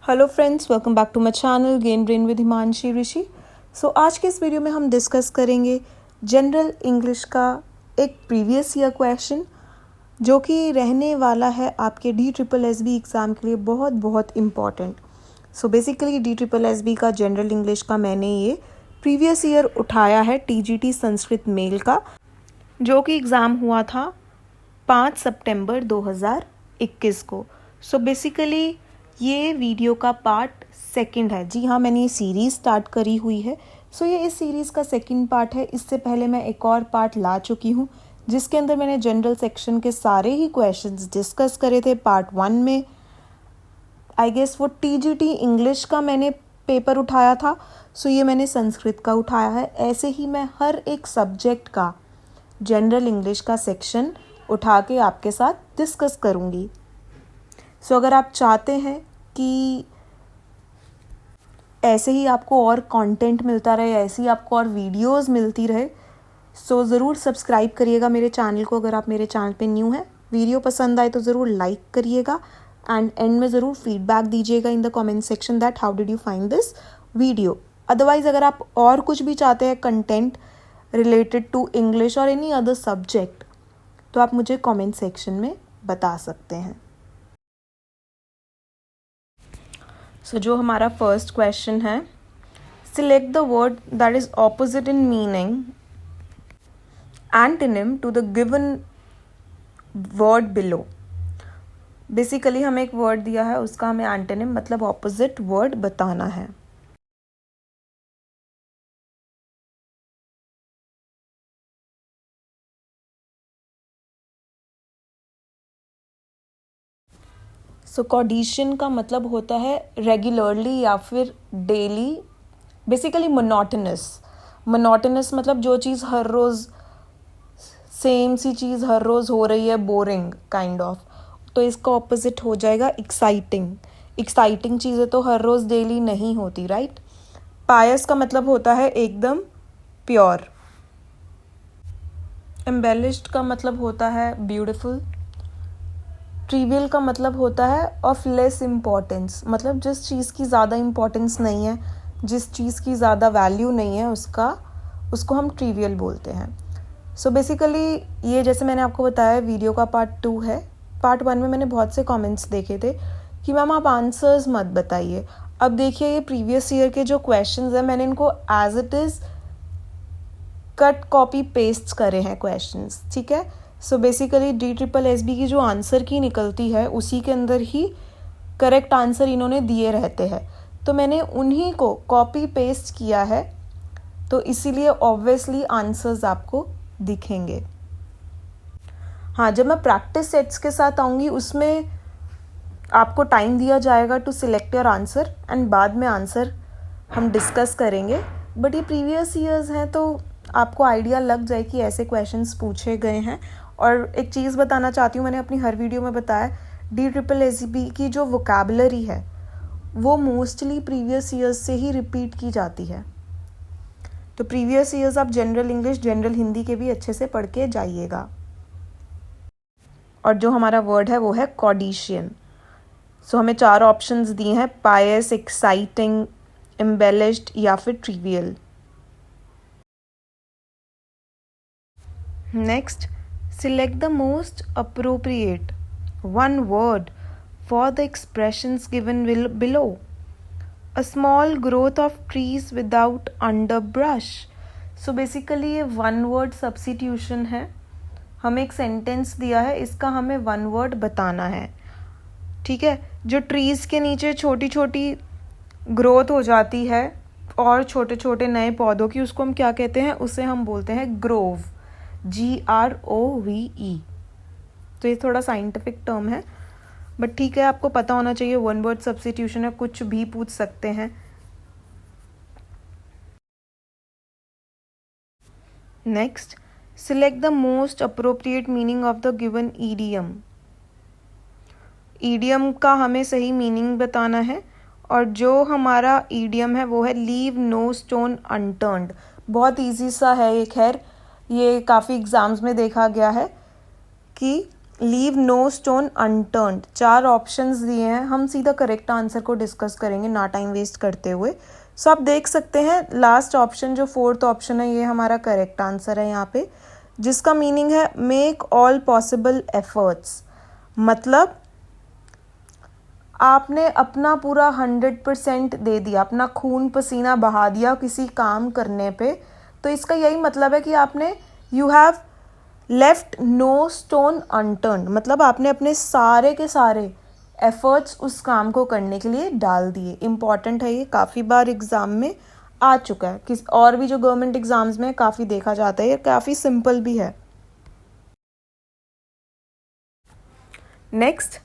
Hello friends, welcome back to my channel Gain Brain with Himanshi Rishi. So आज के इस video में हम डिस्कस करेंगे जनरल इंग्लिश का एक प्रीवियस ईयर क्वेश्चन जो कि रहने वाला है आपके DSSB एग्ज़ाम के लिए बहुत बहुत इम्पॉर्टेंट। सो बेसिकली DSSB का जनरल इंग्लिश का मैंने ये प्रीवियस ईयर उठाया है TGT संस्कृत मेल का, जो कि एग्ज़ाम हुआ था 5 सितंबर 2021 को। सो बेसिकली ये वीडियो का पार्ट सेकंड है। जी हाँ, मैंने ये सीरीज़ स्टार्ट करी हुई है। सो ये इस सीरीज़ का सेकंड पार्ट है। इससे पहले मैं एक और पार्ट ला चुकी हूँ जिसके अंदर मैंने जनरल सेक्शन के सारे ही क्वेश्चंस डिस्कस करे थे। पार्ट 1 में आई गेस वो TGT इंग्लिश का मैंने पेपर उठाया था। सो ये मैंने संस्कृत का उठाया है। ऐसे ही मैं हर एक सब्जेक्ट का जनरल इंग्लिश का सेक्शन उठा के आपके साथ डिस्कस करूँगी। सो अगर आप चाहते हैं कि ऐसे ही आपको और कंटेंट मिलता रहे, ऐसे ही आपको और वीडियोस मिलती रहे, सो ज़रूर सब्सक्राइब करिएगा मेरे चैनल को। अगर आप मेरे चैनल पे न्यू हैं, वीडियो पसंद आए तो ज़रूर लाइक करिएगा एंड एंड में ज़रूर फीडबैक दीजिएगा in the comment section that how did you find this video. Otherwise अगर आप और कुछ भी चाहते हैं कंटेंट रिलेटेड टू इंग्लिश और एनी अदर सब्जेक्ट, तो आप मुझे कमेंट सेक्शन में बता सकते हैं। सो जो हमारा फर्स्ट क्वेश्चन है, select the word that is opposite in meaning antonym to the given word below. Basically हमें एक वर्ड दिया है, उसका हमें एंटोनिम मतलब ऑपोजिट वर्ड बताना है। सो कॉडिशन का मतलब होता है रेगुलरली या फिर डेली। बेसिकली मोनोटोनस मतलब जो चीज़ हर रोज़ सेम सी चीज़ हर रोज़ हो रही है, बोरिंग काइंड ऑफ। तो इसका ऑपोजिट हो जाएगा एक्साइटिंग चीज़ें तो हर रोज़ डेली नहीं होती, राइट। पायस का मतलब होता है एकदम प्योर। एम्बेलिश्ड का मतलब होता है ब्यूटिफुल। ट्रिवियल का मतलब होता है ऑफ लेस इम्पोर्टेंस, मतलब जिस चीज़ की ज़्यादा इम्पोर्टेंस नहीं है, जिस चीज़ की ज़्यादा वैल्यू नहीं है, उसको हम ट्रिवियल बोलते हैं। सो बेसिकली ये जैसे मैंने आपको बताया वीडियो का पार्ट 2 है। पार्ट 1 में मैंने बहुत से कमेंट्स देखे थे कि मैम आप आंसर्स मत बताइए। अब देखिए ये प्रीवियस ईयर के जो क्वेश्चंस हैं, मैंने इनको as it is cut copy paste करे हैं क्वेश्चंस, ठीक है। सो बेसिकली DSSB की जो आंसर की निकलती है उसी के अंदर ही करेक्ट आंसर इन्होंने दिए रहते हैं, तो मैंने उन्हीं को कॉपी पेस्ट किया है, तो इसीलिए ऑब्वियसली आंसर्स आपको दिखेंगे। हाँ, जब मैं प्रैक्टिस सेट्स के साथ आऊँगी उसमें आपको टाइम दिया जाएगा to select your answer and बाद में आंसर हम डिस्कस करेंगे। बट ये प्रीवियस ईयर्स हैं तो आपको आइडिया लग जाए कि ऐसे क्वेश्चंस पूछे गए हैं। और एक चीज़ बताना चाहती हूँ, मैंने अपनी हर वीडियो में बताया DSSB की जो वोकैबुलरी है वो मोस्टली प्रीवियस ईयर्स से ही रिपीट की जाती है। तो प्रीवियस ईयर्स आप जनरल इंग्लिश, जनरल हिंदी के भी अच्छे से पढ़ के जाइएगा। और जो हमारा वर्ड है वो है कॉडिशियन। सो हमें 4 ऑप्शंस दिए हैं, पायस, एक्साइटिंग, एम्बेलिश्ड या फिर trivial. Next, select the most appropriate one word for the expressions given below. A small growth of trees without underbrush. So basically ये one word substitution है। हमें एक सेंटेंस दिया है, इसका हमें one word बताना है, ठीक है। जो ट्रीज के नीचे छोटी छोटी ग्रोथ हो जाती है और छोटे छोटे नए पौधों की, उसको हम क्या कहते हैं, उसे हम बोलते हैं ग्रोव, GROVE। तो ये थोड़ा साइंटिफिक टर्म है, बट ठीक है, आपको पता होना चाहिए। वन वर्ड सब्स्टिट्यूशन है, कुछ भी पूछ सकते हैं। Next, select the most appropriate meaning of the given idiom. Idiom का हमें सही मीनिंग बताना है, और जो हमारा ईडियम है वो है लीव नो स्टोन अनटर्न्ड। बहुत ईजी सा है ये, खैर ये काफ़ी एग्ज़ाम्स में देखा गया है कि leave no stone unturned, 4 options दिए हैं, हम सीधा करेक्ट आंसर को डिस्कस करेंगे ना टाइम वेस्ट करते हुए। सो आप देख सकते हैं लास्ट ऑप्शन जो 4th ऑप्शन है ये हमारा करेक्ट आंसर है यहाँ पे, जिसका मीनिंग है मेक ऑल पॉसिबल एफर्ट्स। मतलब आपने अपना पूरा 100% दे दिया, अपना खून पसीना बहा दिया किसी काम करने पे, तो इसका यही मतलब है कि आपने you have left no stone unturned, मतलब आपने अपने सारे के सारे एफर्ट्स उस काम को करने के लिए डाल दिए। इम्पॉर्टेंट है ये, काफ़ी बार एग्ज़ाम में आ चुका है, किस और भी जो गवर्नमेंट एग्जाम्स में काफ़ी देखा जाता है, ये काफ़ी सिंपल भी है। Next,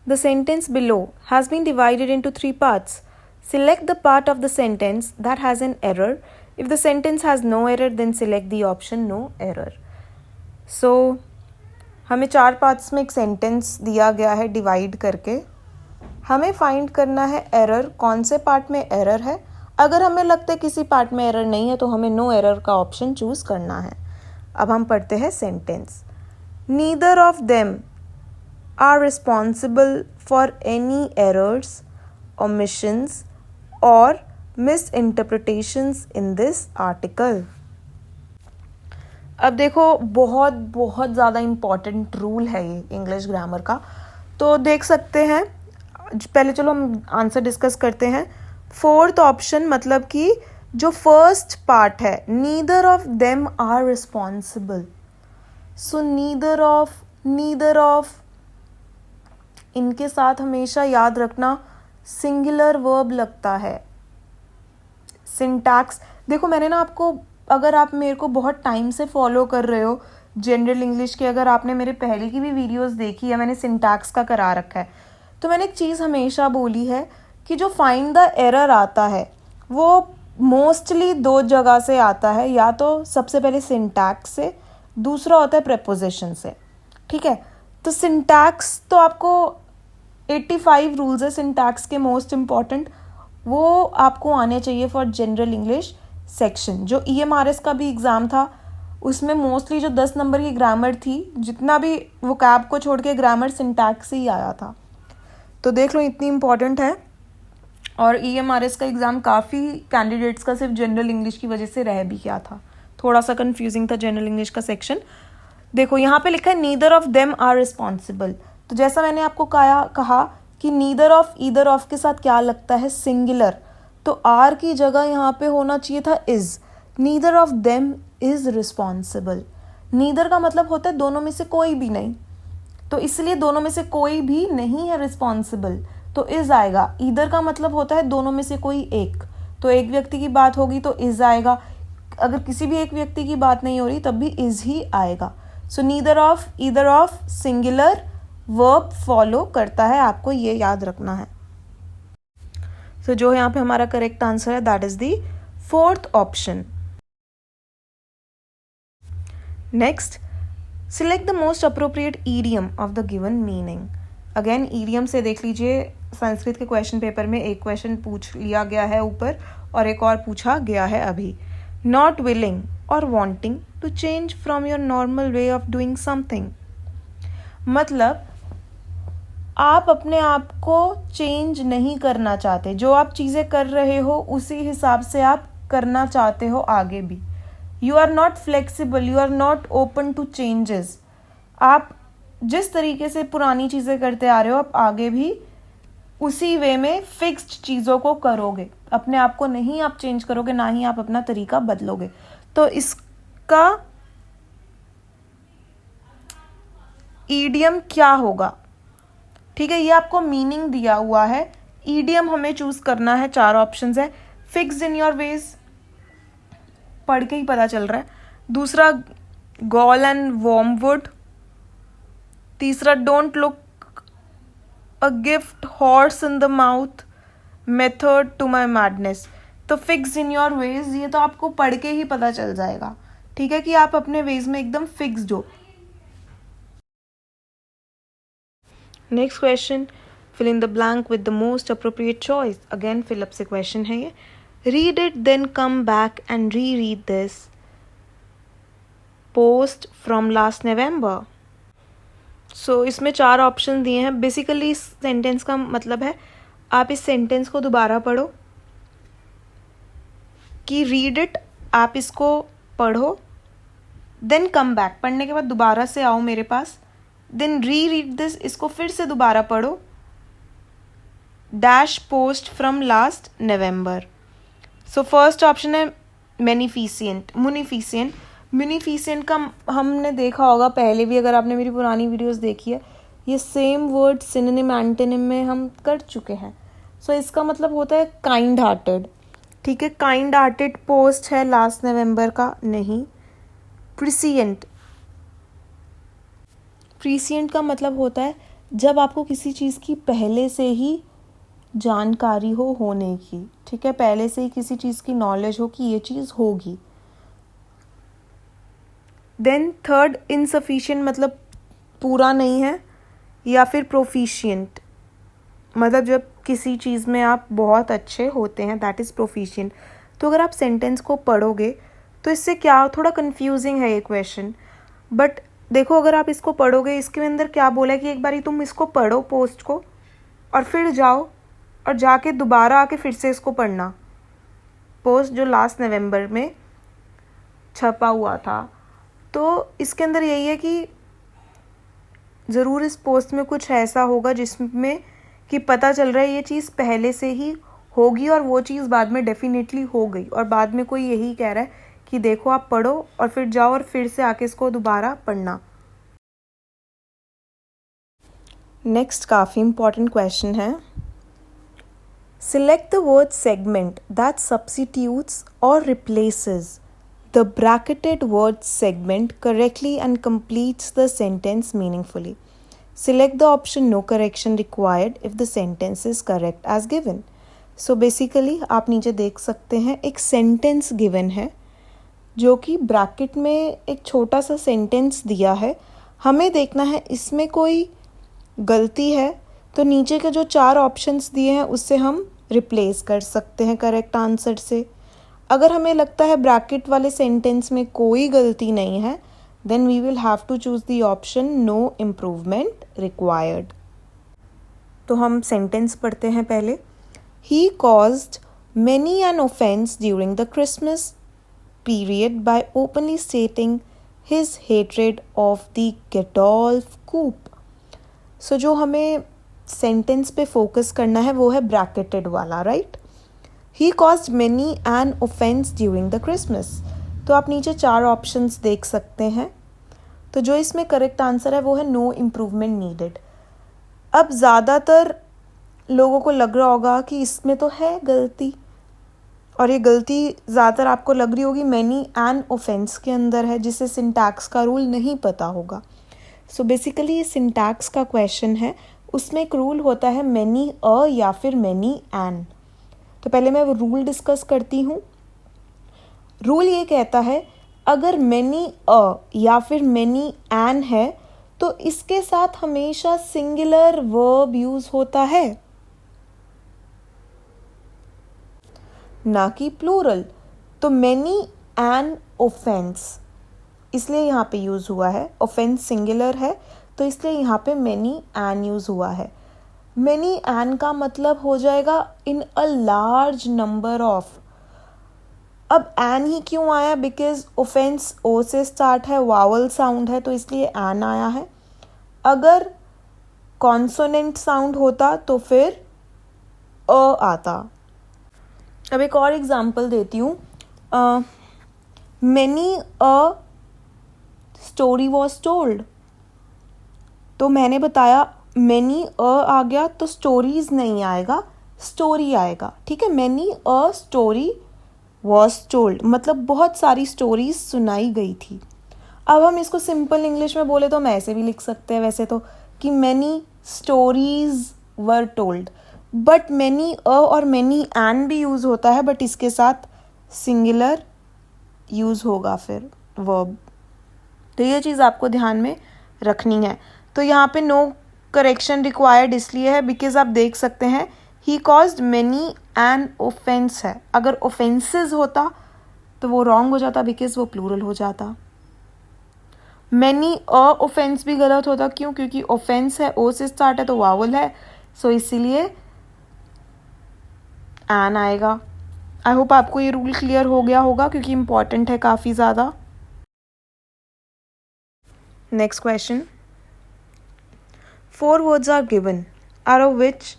the sentence below has been divided into 3 parts. Select the part of the sentence that has an error. If the sentence has no error, then select the option no error. So, हमें 4 parts में एक sentence दिया गया है divide करके, हमें find करना है एरर, कौन से पार्ट में एरर है। अगर हमें लगता है किसी पार्ट में एरर नहीं है तो हमें नो एरर का ऑप्शन चूज़ करना है। अब हम पढ़ते हैं sentence. Neither of them are responsible for any errors, omissions और misinterpretations in this article। अब देखो बहुत बहुत ज़्यादा इम्पॉर्टेंट रूल है ये इंग्लिश ग्रामर का, तो देख सकते हैं। पहले चलो हम आंसर डिस्कस करते हैं। 4th ऑप्शन मतलब कि जो फर्स्ट पार्ट है, neither of them are responsible. So neither of इनके साथ हमेशा याद रखना सिंगुलर वर्ब लगता है। सिंटैक्स देखो, मैंने ना आपको, अगर आप मेरे को बहुत टाइम से फॉलो कर रहे हो जनरल इंग्लिश के, अगर आपने मेरे पहले की भी वीडियोस देखी है, मैंने सिंटैक्स का करा रखा है, तो मैंने एक चीज़ हमेशा बोली है कि जो फाइंड द एरर आता है वो मोस्टली 2 जगह से आता है, या तो सबसे पहले सिंटैक्स से, दूसरा होता है प्रेपोजिशन से। ठीक है, तो सिंटैक्स तो आपको 85 रूल्स है सिंटैक्स के मोस्ट इम्पॉर्टेंट, वो आपको आने चाहिए फॉर जनरल इंग्लिश सेक्शन। जो EMRS का भी एग्ज़ाम था उसमें मोस्टली जो 10 नंबर की ग्रामर थी, जितना भी वो कैब को छोड़ के ग्रामर सिंटैक्स से ही आया था, तो देख लो इतनी इम्पॉर्टेंट है। और EMRS का एग्ज़ाम काफ़ी कैंडिडेट्स का सिर्फ जनरल इंग्लिश की वजह से रह भी गया था, थोड़ा सा कन्फ्यूजिंग था जनरल इंग्लिश का सेक्शन। देखो यहाँ पे लिखा है neither of them are responsible, तो जैसा मैंने आपको कहा कि नीदर ऑफ ईदर ऑफ के साथ क्या लगता है, सिंगुलर, तो आर की जगह यहाँ पे होना चाहिए था is. Neither of them is responsible. Neither का मतलब होता है दोनों में से कोई भी नहीं, तो इसलिए दोनों में से कोई भी नहीं है रिस्पॉन्सिबल, तो इज आएगा। ईदर का मतलब होता है दोनों में से कोई एक, तो एक व्यक्ति की बात होगी तो इज आएगा, अगर किसी भी एक व्यक्ति की बात नहीं हो रही तब भी इज ही आएगा। So neither of either of singular verb follow करता है, आपको ये याद रखना है। सो जो यहाँ पे हमारा करेक्ट आंसर है that is the 4th option. Next, select the most appropriate idiom of the given meaning. Again idiom से देख लीजिए, संस्कृत के क्वेश्चन पेपर में एक क्वेश्चन पूछ लिया गया है ऊपर और एक और पूछा गया है अभी। नॉट विलिंग और wanting to change from your normal way of doing something, मतलब आप अपने आप को चेंज नहीं करना चाहते, जो आप चीज़ें कर रहे हो उसी हिसाब से आप करना चाहते हो आगे भी। You are not flexible, you are not open to changes. आप जिस तरीके से पुरानी चीज़ें करते आ रहे हो आप आगे भी उसी वे में फिक्स्ड चीज़ों को करोगे, अपने आप को नहीं आप चेंज करोगे, ना ही आप अपना तरीका बदलोगे। तो इसका ईडियम क्या होगा, ठीक है, ये आपको मीनिंग दिया हुआ है। ईडियम हमें चूज करना है, 4 ऑप्शंस है। फिक्स्ड इन योर वेज, पढ़ के ही पता चल रहा है। दूसरा, गॉल एंड वॉर्मवुड। तीसरा, don't look a gift horse in the mouth, method to my madness. तो फिक्स्ड इन योर वेज, ये तो आपको पढ़ के ही पता चल जाएगा, ठीक है, कि आप अपने वेज में एकदम फिक्स्ड हो। Next question, fill in the blank with the most appropriate choice. Again fill up से क्वेश्चन है ये। Read it then come back and reread this post from last November. सो इसमें 4 ऑप्शन दिए हैं. बेसिकली इस सेंटेंस का मतलब है, आप इस सेंटेंस को दोबारा पढ़ो, कि रीड इट, आप इसको पढ़ो, देन कम बैक, पढ़ने के बाद दोबारा से आओ मेरे पास, देन रीड दिस, इसको फिर से दोबारा पढ़ो, dash post from last November. So first option है मैनिफिसेंट, मुनिफिसेंट. म्यूनिफिसेंट का हमने देखा होगा पहले भी, अगर आपने मेरी पुरानी वीडियोस देखी है, ये सेम वर्ड सिनोनिम एंटोनिम में हम कर चुके हैं. सो इसका मतलब होता है काइंड हार्टेड. ठीक है, काइंड हार्टेड पोस्ट है लास्ट नवंबर का, नहीं. प्रिसिएंट, प्रीसिएंट का मतलब होता है जब आपको किसी चीज़ की पहले से ही जानकारी हो होने की. ठीक है, पहले से ही किसी चीज़ की नॉलेज हो कि ये चीज़ होगी. देन थर्ड, इनसफिशिएंट मतलब पूरा नहीं है, या फिर प्रोफिशिएंट मतलब जब किसी चीज़ में आप बहुत अच्छे होते हैं, दैट इज़ प्रोफिशिएंट. तो अगर आप सेंटेंस को पढ़ोगे तो इससे क्या, थोड़ा कंफ्यूजिंग है ये क्वेश्चन, बट देखो अगर आप इसको पढ़ोगे, इसके अंदर क्या बोला है कि एक बारी तुम इसको पढ़ो पोस्ट को, और फिर जाओ और जाके दोबारा आके फिर से इसको पढ़ना, पोस्ट जो लास्ट नवंबर में छपा हुआ था. तो इसके अंदर यही है कि ज़रूर इस पोस्ट में कुछ ऐसा होगा जिसमें कि पता चल रहा है ये चीज़ पहले से ही होगी, और वो चीज़ बाद में डेफिनेटली हो गई, और बाद में कोई यही कह रहा है कि देखो आप पढ़ो और फिर जाओ और फिर से आके इसको दोबारा पढ़ना. नेक्स्ट काफ़ी इंपॉर्टेंट क्वेश्चन है. Select the word segment that substitutes और replaces the bracketed word segment correctly and completes the sentence meaningfully. Select the option no correction required if the sentence is correct as given. So basically आप नीचे देख सकते हैं एक sentence given है जो कि ब्रैकेट में एक छोटा सा sentence दिया है. हमें देखना है इसमें कोई गलती है तो नीचे के जो 4 ऑप्शंस दिए हैं उससे हम रिप्लेस कर सकते हैं करेक्ट आंसर से. अगर हमें लगता है ब्रैकेट वाले सेंटेंस में कोई गलती नहीं है, then we will have to choose the option no improvement required. तो हम सेंटेंस पढ़ते हैं पहले. He caused many an offence during the Christmas period by openly stating his hatred of the Getolf coup. So जो हमें sentence पे focus करना है वो है ब्रैकेटेड वाला, right. He caused many an offense during the Christmas. तो आप नीचे 4 ऑप्शंस देख सकते हैं. तो जो इसमें करेक्ट आंसर है वो है नो इम्प्रूवमेंट नीडेड. अब ज़्यादातर लोगों को लग रहा होगा कि इसमें तो है गलती, और ये गलती ज़्यादातर आपको लग रही होगी मैनी एन ऑफेंस के अंदर है, जिसे सिंटैक्स का रूल नहीं पता होगा. सो बेसिकली ये सिंटैक्स का क्वेश्चन है, उसमें एक रूल होता है मैनी अ या फिर मैनी एन. तो पहले मैं वो रूल डिस्कस करती हूँ. रूल ये कहता है अगर मैनी अ या फिर मैनी एन है तो इसके साथ हमेशा सिंगुलर वर्ब यूज होता है, ना कि प्लूरल. तो मैनी एन ऑफेंस इसलिए यहाँ पे यूज हुआ है, ऑफेंस सिंगुलर है तो इसलिए यहाँ पे मैनी एन यूज हुआ है. मैनी एन का मतलब हो जाएगा इन अ लार्ज नंबर ऑफ. अब एन ही क्यों आया, बिकॉज ऑफेंस ओ से स्टार्ट है, वावल साउंड है, तो इसलिए एन आया है. अगर कॉन्सोनेंट साउंड होता तो फिर अ आता. अब एक और एग्जांपल देती हूँ. Many a story was told. तो मैंने बताया मैनी अ आ गया तो स्टोरीज नहीं आएगा, स्टोरी आएगा. ठीक है, many a story was told मतलब बहुत सारी स्टोरीज सुनाई गई थी. अब हम इसको सिंपल इंग्लिश में बोले तो हम ऐसे भी लिख सकते हैं वैसे तो, कि many stories were told. But many a और मैनी एन भी यूज़ होता है, बट इसके साथ सिंगुलर यूज़ होगा फिर वर्ब. तो ये चीज़ आपको ध्यान में रखनी है. तो यहाँ पे नो करेक्शन रिक्वायर्ड इसलिए है बिकॉज आप देख सकते हैं ही कॉज्ड मैनी एन ऑफेंस है. अगर ऑफेंसेस होता तो वो रॉन्ग हो जाता बिकॉज वो प्लूरल हो जाता. मैनी अ ऑफेंस भी गलत होता, क्यों? क्योंकि ऑफेंस है, ओ से स्टार्ट है तो वावल है, सो इसीलिए एन आएगा। आई होप आपको ये रूल क्लियर हो गया होगा क्योंकि इम्पॉर्टेंट है काफ़ी ज़्यादा। Next question, 4 words are given, out of which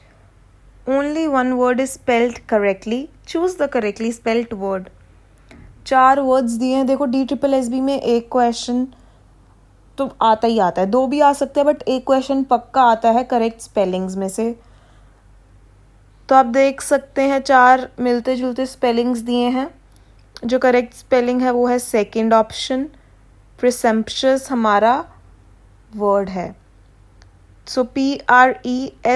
only one word is spelled correctly. Choose the correctly spelled word. 4 words दिए हैं। देखो DSSB में एक क्वेश्चन तो आता ही आता है, 2 भी आ सकते हैं, बट एक क्वेश्चन पक्का आता है करेक्ट स्पेलिंग्स में से। तो आप देख सकते हैं 4 मिलते जुलते स्पेलिंग्स दिए हैं। जो करेक्ट स्पेलिंग है वो है सेकेंड ऑप्शन, प्रिसेम्पशस हमारा वर्ड है। सो PRESUMPTUOUS।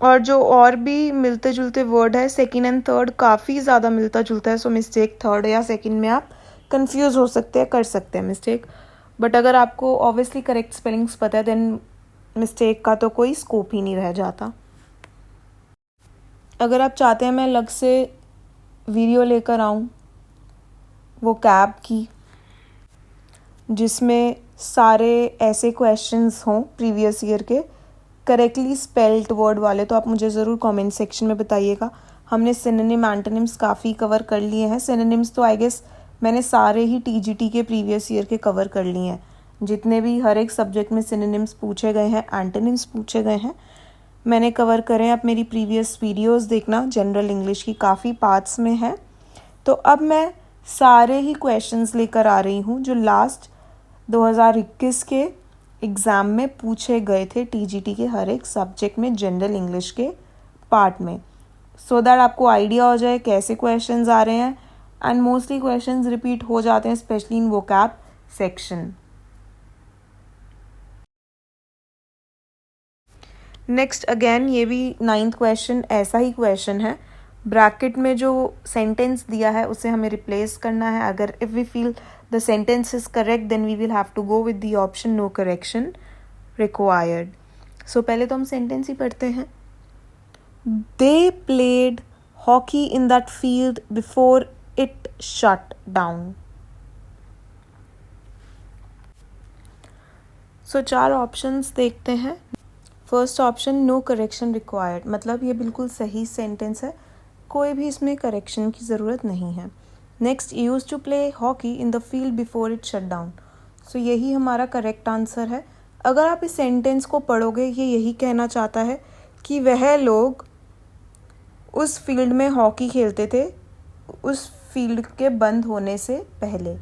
और जो और भी मिलते जुलते वर्ड है सेकेंड एंड थर्ड काफ़ी ज़्यादा मिलता जुलता है, सो मिस्टेक थर्ड या सेकेंड में आप कंफ्यूज हो सकते हैं, कर सकते हैं मिस्टेक। बट अगर आपको ऑब्वियसली करेक्ट स्पेलिंग्स पता है देन मिस्टेक का तो कोई स्कोप ही नहीं रह जाता। अगर आप चाहते हैं मैं अलग से वीडियो लेकर आऊँ वो कैब की, जिसमें सारे ऐसे क्वेश्चंस हों प्रीवियस ईयर के करेक्टली स्पेल्ड वर्ड वाले, तो आप मुझे ज़रूर कमेंट सेक्शन में बताइएगा। हमने सिनोनिम एंटोनिम्स काफ़ी कवर कर लिए हैं। सिनोनिम्स तो आई गेस मैंने सारे ही TGT के प्रीवियस ईयर के कवर कर लिए हैं। जितने भी हर एक सब्जेक्ट में सिनोनिम्स पूछे गए हैं, एंटोनिम्स पूछे गए हैं, मैंने कवर करें। आप मेरी प्रीवियस वीडियोस देखना, जनरल इंग्लिश की काफ़ी पार्ट्स में है। तो अब मैं सारे ही क्वेश्चंस लेकर आ रही हूँ जो लास्ट 2021 के एग्ज़ाम में पूछे गए थे TGT के हर एक सब्जेक्ट में, जनरल इंग्लिश के पार्ट में, सो दैट आपको आइडिया हो जाए कैसे क्वेश्चंस आ रहे हैं। एंड मोस्टली क्वेश्चंस रिपीट हो जाते हैं, specially in vocab section. Next again ये भी 9th क्वेश्चन ऐसा ही क्वेश्चन है। ब्रैकेट में जो सेंटेंस दिया है उसे हमें रिप्लेस करना है। अगर if we feel the sentence is correct then we will have to go with the option no correction required. So पहले तो हम सेंटेंस ही पढ़ते हैं। They played hockey in that field before it shut down. So 4 options देखते हैं। First option no correction required, मतलब ये बिल्कुल सही सेंटेंस है, कोई भी इसमें करेक्शन की ज़रूरत नहीं है। Next, use to play hockey in the field before it shut down. So यही हमारा करेक्ट आंसर है। अगर आप इस सेंटेंस को पढ़ोगे ये यही कहना चाहता है कि वह लोग उस फील्ड में हॉकी खेलते थे उस फील्ड के बंद होने से पहले।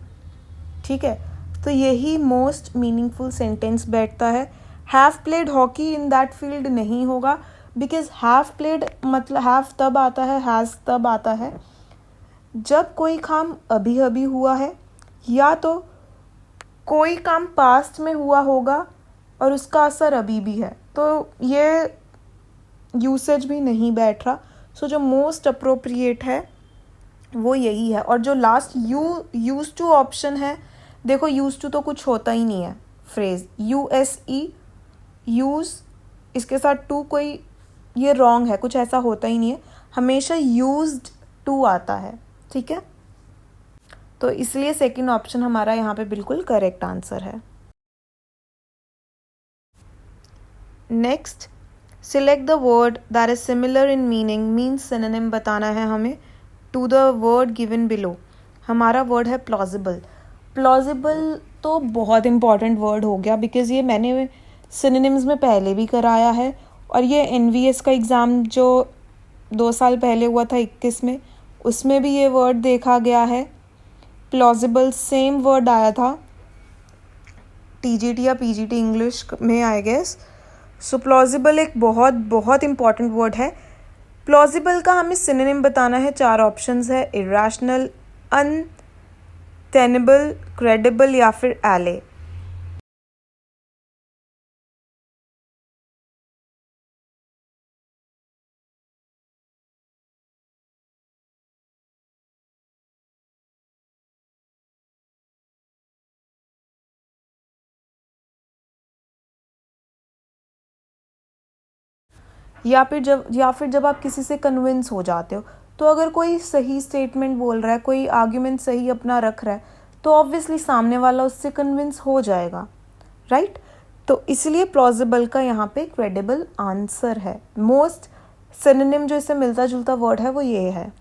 ठीक है, तो यही मोस्ट मीनिंगफुल सेंटेंस बैठता है। Have played hockey in that field नहीं होगा, बिकॉज हैव प्लेड मतलब हैव तब आता है, हैज़ तब आता है जब कोई काम अभी अभी हुआ है या तो कोई काम पास्ट में हुआ होगा और उसका असर अभी भी है, तो ये यूसेज भी नहीं बैठ रहा। सो जो मोस्ट अप्रोप्रिएट है वो यही है। और जो लास्ट यूज टू ऑप्शन है, देखो यूज टू तो कुछ होता ही नहीं है, फ्रेज USE यूज़, इसके साथ टू कोई, ये रॉन्ग है, कुछ ऐसा होता ही नहीं है, हमेशा यूज्ड टू आता है। ठीक है, तो इसलिए सेकंड ऑप्शन हमारा यहाँ पे बिल्कुल करेक्ट आंसर है। Next, select the word that is similar in meaning, means synonym बताना है हमें to the word given below. हमारा वर्ड है प्लॉजिबल। प्लॉजिबल तो बहुत इंपॉर्टेंट वर्ड हो गया, बिकॉज ये मैंने सिनोनिम्स में पहले भी कराया है, और ये NVS का एग्ज़ाम जो 2 साल पहले हुआ था 21 में, उसमें भी ये वर्ड देखा गया है। प्लॉजिबल सेम वर्ड आया था TGT या PGT इंग्लिश में, आई गेस। सो प्लॉजिबल एक बहुत बहुत इंपॉर्टेंट वर्ड है। प्लॉजिबल का हमें सिनोनिम बताना है, 4 ऑप्शंस है, इरेशनल, अनटेनेबल, क्रेडिबल या फिर एले। या फिर जब आप किसी से कन्विंस हो जाते हो तो अगर कोई सही स्टेटमेंट बोल रहा है, कोई आर्ग्यूमेंट सही अपना रख रहा है, तो ऑब्वियसली सामने वाला उससे कन्विंस हो जाएगा, राइट? तो इसलिए प्लॉजिबल का यहाँ पे क्रेडिबल आंसर है। मोस्ट सिनोनिम जो इससे मिलता जुलता वर्ड है वो ये है।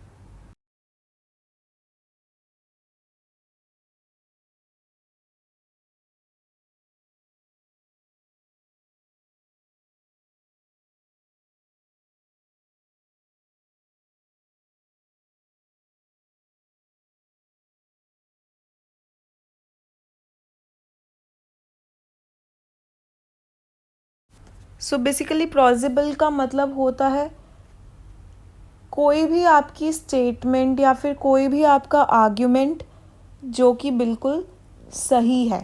सो बेसिकली प्लॉजिबल का मतलब होता है कोई भी आपकी स्टेटमेंट या फिर कोई भी आपका आर्ग्यूमेंट जो कि बिल्कुल सही है।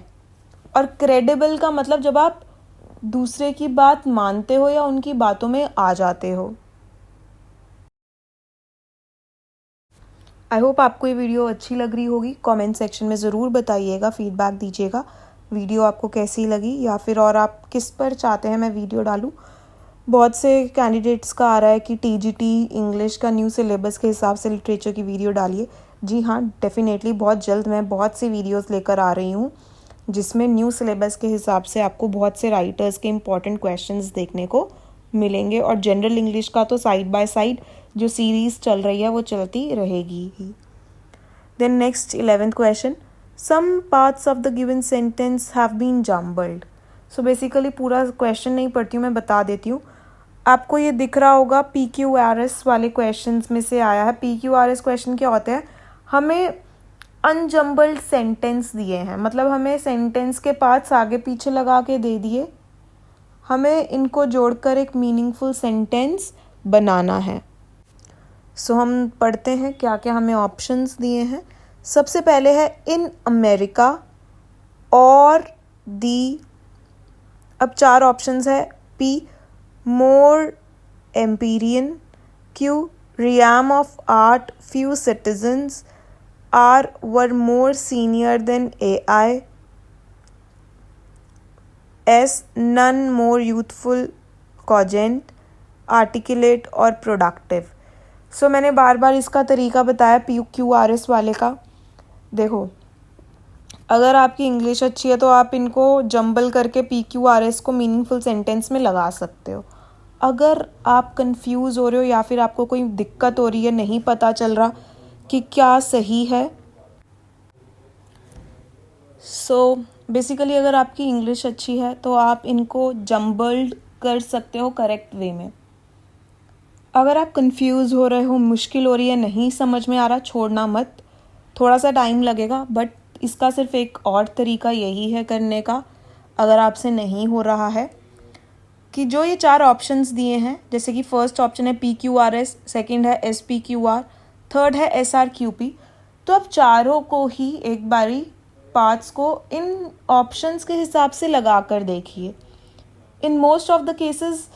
और क्रेडिबल का मतलब जब आप दूसरे की बात मानते हो या उनकी बातों में आ जाते हो। आई होप आपको ये वीडियो अच्छी लग रही होगी। कमेंट सेक्शन में ज़रूर बताइएगा, फीडबैक दीजिएगा वीडियो आपको कैसी लगी, या फिर और आप किस पर चाहते हैं मैं वीडियो डालूं। बहुत से कैंडिडेट्स का आ रहा है कि टीजीटी इंग्लिश का न्यू सिलेबस के हिसाब से लिटरेचर की वीडियो डालिए। जी हाँ, डेफिनेटली बहुत जल्द मैं बहुत सी वीडियोस लेकर आ रही हूँ जिसमें न्यू सिलेबस के हिसाब से आपको बहुत से राइटर्स के इंपॉर्टेंट क्वेश्चंस देखने को मिलेंगे। और जनरल इंग्लिश का तो साइड बाय साइड जो सीरीज़ चल रही है वो चलती रहेगी ही। Then next 11th question, some parts of the given sentence have been jumbled. So basically पूरा क्वेश्चन नहीं पढ़ती हूँ, मैं बता देती हूँ। आपको ये दिख रहा होगा PQRS वाले क्वेश्चंस में से आया है। PQRS क्वेश्चन क्या होते हैं, हमें अनजम्बल्ड सेंटेंस दिए हैं, मतलब हमें सेंटेंस के पार्ट्स आगे पीछे लगा के दे दिए, हमें इनको जोड़कर एक मीनिंगफुल सेंटेंस बनाना है। सो हम पढ़ते हैं क्या क्या हमें ऑप्शंस दिए हैं। सबसे पहले है इन अमेरिका और दी। अब 4 ऑप्शंस है। P more empyrean, Q realm of art few citizens, R were more senior than AI, S none more youthful, cogent, articulate और productive। सो मैंने बार बार इसका तरीका बताया PQRS वाले का। देखो, अगर आपकी इंग्लिश अच्छी है तो आप इनको जंबल करके PQRS को मीनिंगफुल सेंटेंस में लगा सकते हो। अगर आप कंफ्यूज हो रहे हो या फिर आपको कोई दिक्कत हो रही है, नहीं पता चल रहा कि क्या सही है, सो बेसिकली अगर आपकी इंग्लिश अच्छी है तो आप इनको जंबल्ड कर सकते हो करेक्ट वे में। अगर आप कंफ्यूज हो रहे हो, मुश्किल हो रही है, नहीं समझ में आ रहा, छोड़ना मत, थोड़ा सा टाइम लगेगा, बट इसका सिर्फ एक और तरीका यही है करने का, अगर आपसे नहीं हो रहा है, कि जो ये 4 ऑप्शंस दिए हैं, जैसे कि फर्स्ट ऑप्शन है PQRS, सेकंड है SPQR, थर्ड है SRQP, तो आप चारों को ही एक बारी पार्ट्स को इन ऑप्शंस के हिसाब से लगा कर देखिए। In most of the cases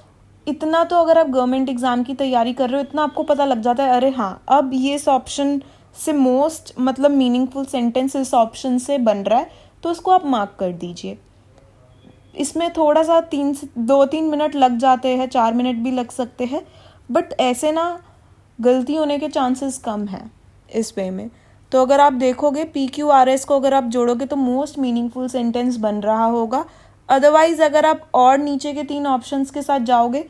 इतना तो अगर आप गवर्नमेंट एग्ज़ाम की तैयारी कर रहे हो इतना आपको पता लग जाता है, अरे हाँ अब ये इस ऑप्शन से मोस्ट मतलब मीनिंगफुल सेंटेंस इस ऑप्शन से बन रहा है, तो उसको आप मार्क कर दीजिए। इसमें थोड़ा सा 2-3 मिनट लग जाते हैं, 4 मिनट भी लग सकते हैं, बट ऐसे ना गलती होने के चांसेस कम हैं इस वे में। तो अगर आप देखोगे PQRS को अगर आप जोड़ोगे तो मोस्ट मीनिंगफुल सेंटेंस बन रहा होगा। अदरवाइज अगर आप और नीचे के 3 ऑप्शंस के साथ जाओगे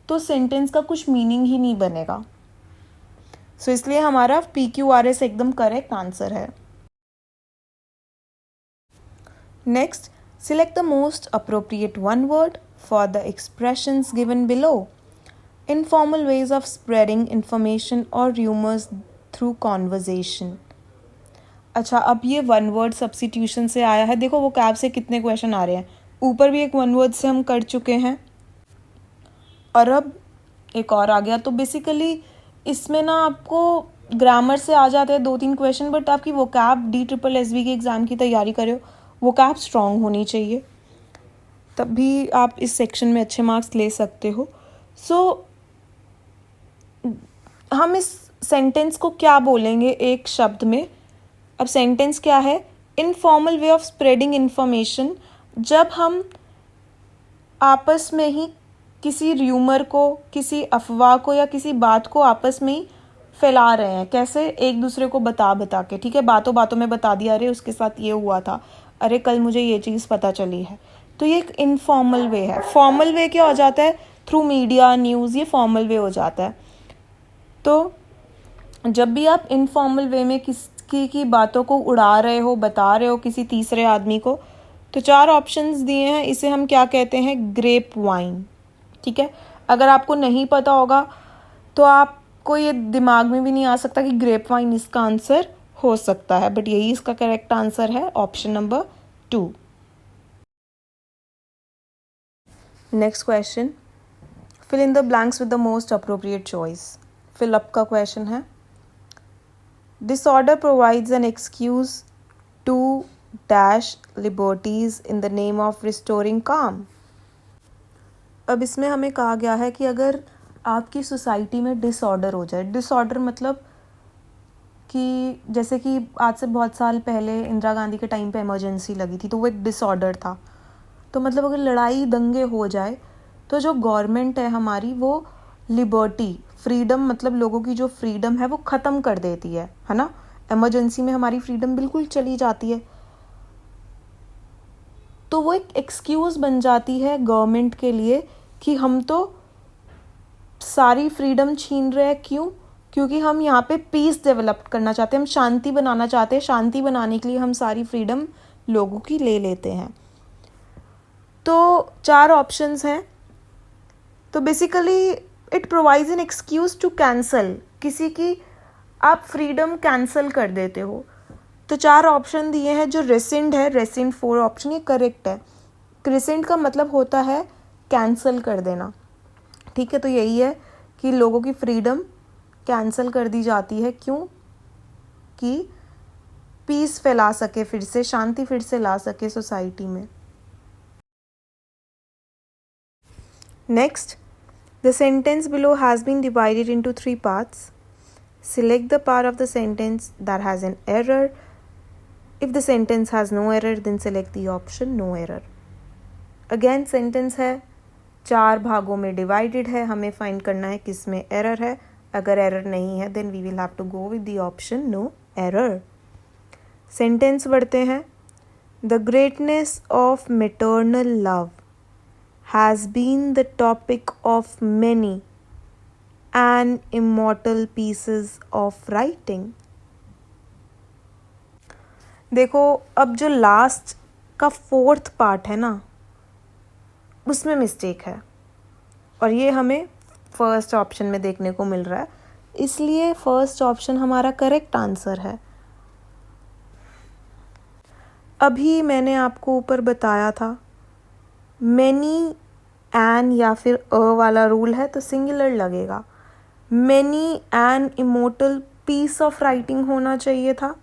तो सेंटेंस का कुछ मीनिंग ही नहीं बनेगा। सो इसलिए हमारा PQRS एकदम करेक्ट आंसर है। Next, select the most appropriate one word for the expressions given below. Informal ways of spreading information or rumors through conversation. अच्छा, अब ये वन वर्ड सब्स्टिट्यूशन से आया है। देखो वो कैब से कितने क्वेश्चन आ रहे हैं, ऊपर भी एक वन वर्ड से हम कर चुके हैं और अब एक और आ गया। तो बेसिकली इसमें ना आपको ग्रामर से आ जाते हैं 2-3 क्वेश्चन, बट आपकी वो कैब DSSB के एग्ज़ाम की तैयारी करे हो, वो कैब स्ट्रॉन्ग होनी चाहिए, तब भी आप इस सेक्शन में अच्छे मार्क्स ले सकते हो। सो हम इस सेंटेंस को क्या बोलेंगे एक शब्द में। अब सेंटेंस क्या है, informal way of spreading information. जब हम आपस में ही किसी र्यूमर को, किसी अफवाह को या किसी बात को आपस में ही फैला रहे हैं, कैसे, एक दूसरे को बता बता के, ठीक है, बातों बातों में बता दिया, अरे उसके साथ ये हुआ था, अरे कल मुझे ये चीज़ पता चली है। तो ये एक इनफॉर्मल वे है। फॉर्मल वे क्या हो जाता है, थ्रू मीडिया, न्यूज़, ये फॉर्मल वे हो जाता है। तो जब भी आप इनफॉर्मल वे में किसी की बातों को उड़ा रहे हो, बता रहे हो किसी तीसरे आदमी को, तो 4 ऑप्शंस दिए हैं, इसे हम क्या कहते हैं, ग्रेप वाइन, ठीक है। अगर आपको नहीं पता होगा तो आपको ये दिमाग में भी नहीं आ सकता कि ग्रेप वाइन इसका आंसर हो सकता है, बट यही इसका करेक्ट आंसर है, option number 2। Next question, fill in the blanks with the most appropriate choice. Fill up का क्वेश्चन है। Disorder provides an excuse to dash liberties in the name of restoring calm. अब इसमें हमें कहा गया है कि अगर आपकी सोसाइटी में डिसऑर्डर हो जाए, डिसऑर्डर मतलब कि जैसे कि आज से बहुत साल पहले इंदिरा गांधी के टाइम पे इमरजेंसी लगी थी, तो वो एक डिसऑर्डर था। तो मतलब अगर लड़ाई दंगे हो जाए तो जो गवर्नमेंट है हमारी, वो लिबर्टी, फ्रीडम, मतलब लोगों की जो फ्रीडम है वो ख़त्म कर देती है ना। इमरजेंसी में हमारी फ्रीडम बिल्कुल चली जाती है। तो वो एक एक्सक्यूज़ बन जाती है गवर्नमेंट के लिए कि हम तो सारी फ्रीडम छीन रहे हैं। क्यों? क्योंकि हम यहाँ पे पीस डेवलप करना चाहते हैं, हम शांति बनाना चाहते हैं, शांति बनाने के लिए हम सारी फ्रीडम लोगों की ले लेते हैं। तो 4 ऑप्शंस हैं। तो basically it provides an excuse to cancel, किसी की आप फ्रीडम कैंसल कर देते हो। तो 4 ऑप्शन दिए हैं। जो रेसेंड है, रेसेंड 4 ऑप्शन, ये करेक्ट है। रेसेंड का मतलब होता है कैंसल कर देना, ठीक है। तो यही है कि लोगों की फ्रीडम कैंसल कर दी जाती है। क्यों? कि पीस फैला सके, फिर से शांति फिर से ला सके सोसाइटी में। Next, the sentence below has been divided into 3 parts. Select the part of the sentence that has an error. If the sentence has no error, then select the option no error. Again sentence है, 4 भागों में divided है, हमें find करना है किस में error है। अगर error नहीं है then we will have to go with the option no error. Sentence पढ़ते हैं। The greatness of maternal love has been the topic of many and immortal pieces of writing. देखो, अब जो लास्ट का 4th पार्ट है ना, उसमें mistake है और ये हमें फर्स्ट ऑप्शन में देखने को मिल रहा है, इसलिए फर्स्ट ऑप्शन हमारा करेक्ट आंसर है। अभी मैंने आपको ऊपर बताया था, मैनी एन या फिर अ वाला रूल है तो सिंगुलर लगेगा। Many an immortal piece of writing होना चाहिए था,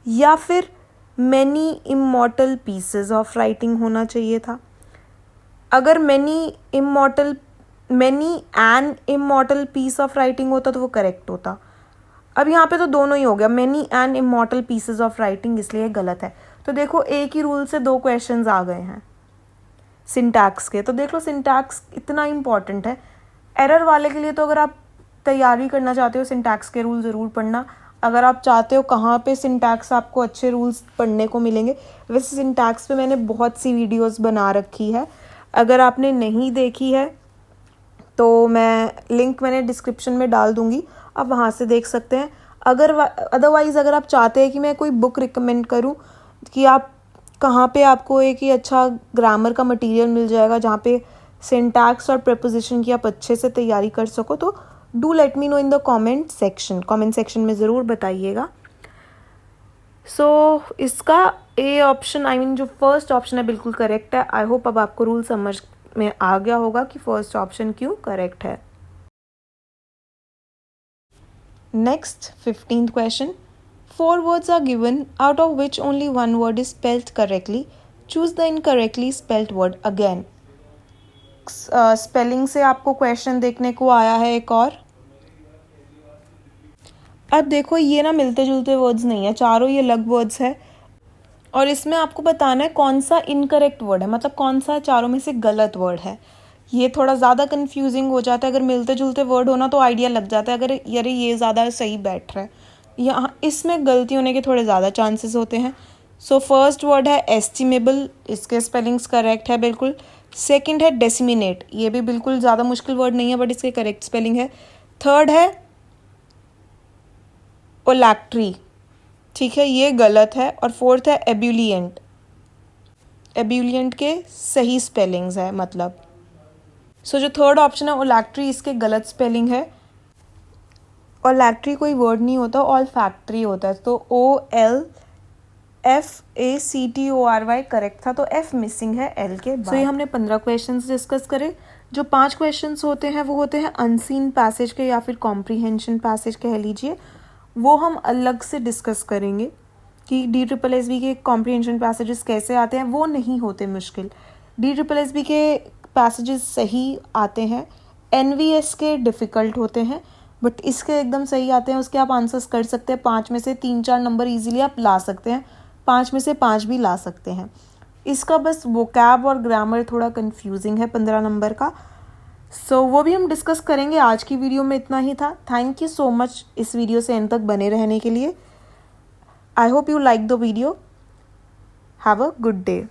या फिर many immortal pieces of writing होना चाहिए था। अगर many an immortal piece of writing होता तो वो करेक्ट होता। अब यहाँ पे तो दोनों ही हो गया, many an immortal pieces of writing, इसलिए गलत है। तो देखो, एक ही रूल से 2 क्वेश्चंस आ गए हैं सिंटैक्स के। तो देख लो, सिंटैक्स इतना इम्पॉर्टेंट है। एरर वाले के लिए तो अगर आप तैयारी करना चाहते हो, सिंटैक्स के रूल ज़रूर पढ़ना। अगर आप चाहते हो कहाँ पे सिंटैक्स आपको अच्छे रूल्स पढ़ने को मिलेंगे, वैसे सिंटैक्स पे मैंने बहुत सी वीडियोस बना रखी है, अगर आपने नहीं देखी है तो मैं लिंक मैंने डिस्क्रिप्शन में डाल दूँगी, आप वहाँ से देख सकते हैं। अदरवाइज़ अगर आप चाहते हैं कि मैं कोई बुक रिकमेंड करूँ कि आप कहाँ पे आपको एक ही अच्छा ग्रामर का मटेरियल मिल जाएगा जहाँ पे सिंटैक्स और प्रेपोजिशन की आप अच्छे से तैयारी कर सको, तो do let me know in the comment section में ज़रूर बताइएगा। सो इसका ए ऑप्शन, आई मीन जो फर्स्ट ऑप्शन है, बिल्कुल करेक्ट है। आई होप अब आपको रूल समझ में आ गया होगा कि फर्स्ट ऑप्शन क्यों करेक्ट है। Next 15th question, 4 words are given out of which only 1 word is spelled correctly. Choose the incorrectly spelled word again. Spelling से आपको क्वेश्चन देखने को आया है एक और। अब देखो, ये ना मिलते जुलते वर्ड्स नहीं है, चारों ये अलग वर्ड्स है और इसमें आपको बताना है कौन सा इनकरेक्ट वर्ड है, मतलब कौन सा चारों में से गलत वर्ड है। ये थोड़ा ज़्यादा कंफ्यूजिंग हो जाता है, अगर मिलते जुलते वर्ड होना तो आइडिया लग जाता है, अगर यार ये ज़्यादा सही बैठ रहा है, यहाँ इसमें गलती होने के थोड़े ज़्यादा चांसेस होते हैं। सो फर्स्ट वर्ड है एस्टिमेबल, इसके स्पेलिंग्स करेक्ट है बिल्कुल। सेकंड है डेसिमिनेट, ये भी बिल्कुल ज़्यादा मुश्किल वर्ड नहीं है बट इसके करेक्ट स्पेलिंग है। थर्ड है ओलैक्ट्री, ठीक है, ये गलत है। और फोर्थ है एब्यूलिएंट, एब्यूलिएंट के सही स्पेलिंग्स है मतलब। सो जो थर्ड ऑप्शन है ओलैक्ट्री, इसके गलत स्पेलिंग है। ओलैक्ट्री कोई वर्ड नहीं होता, ऑल फैक्ट्री होता है, तो OLFACTORY करेक्ट था, तो F मिसिंग है L के बाद। सो ये हमने 15 क्वेश्चंस डिस्कस करे। जो 5 क्वेश्चंस होते हैं वो होते हैं अनसीन पैसेज के या फिर कॉम्प्रीहेंशन पैसेज कह लीजिए, वो हम अलग से डिस्कस करेंगे कि DSSB के कॉम्प्रीहेंशन पैसेजेस कैसे आते हैं। वो नहीं होते मुश्किल, DSSB के पैसेजेस सही आते हैं, NVS के डिफ़िकल्ट होते हैं बट इसके एकदम सही आते हैं, उसके आप आंसर्स कर सकते हैं। 5 में से 3-4 नंबर इजीली आप ला सकते हैं, 5 में से 5 भी ला सकते हैं। इसका बस वोकैब और ग्रामर थोड़ा कंफ्यूजिंग है 15 नंबर का। सो वो भी हम डिस्कस करेंगे। आज की वीडियो में इतना ही था। थैंक यू सो मच इस वीडियो से एंड तक बने रहने के लिए। I hope you like the video. Have a good day.